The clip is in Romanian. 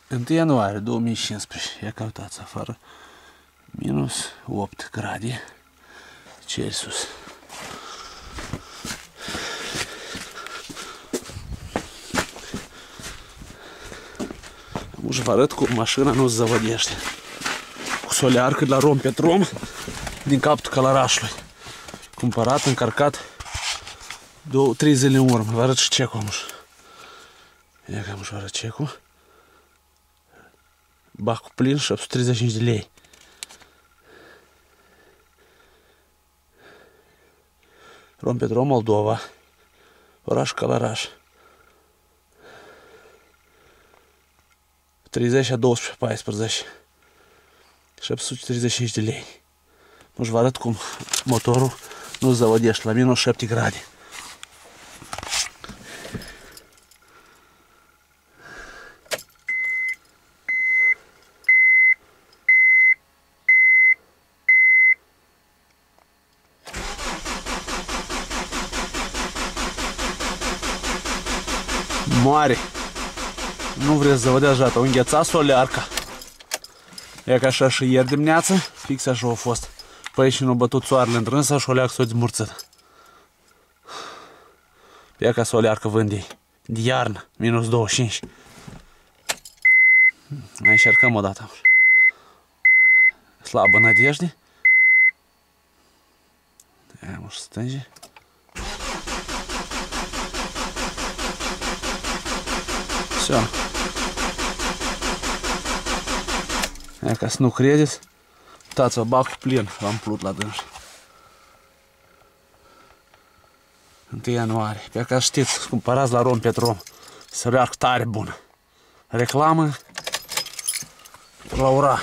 1 ianuarie 2015. Ia căutați afară. Minus 8 grade Celsius. Acum vă arăt cum mașina nu se zăvădește. Cu solearcă de la Rompetrom din capătul Călărașului. Cumpărat, încărcat 2-3 zile în urmă. Vă arăt și cecul amuș. Ia că amuș vă arăt cecul. Bacul plin, 735 de lei. Rompetrom, Moldova. Oraș Călăraș. 30 a 12-14. 735 de lei. Nu-și vă arăt cum motorul nu se zăvădește la minus 7 grade. Mare. Nu vreți să zăvădeați jata, o înghețat solearca. E ca așa și ieri dimineață, fix așa a fost. Păi și nu a bătut soarele în rânsa și o leacă s-o dezmurțit. E ca solearcă vândei. De iarnă, minus 25. Mai încercăm o dată. Slabă nădejde. Ia mă și stânge. Все. Ia ca să nu credeți, uitați-vă, bacul plin, l-am plut la dâns. 1 ianuarie, pe ca știți, cumpărați la Rompetrom, solearcă tare bună. Reclamă la ura.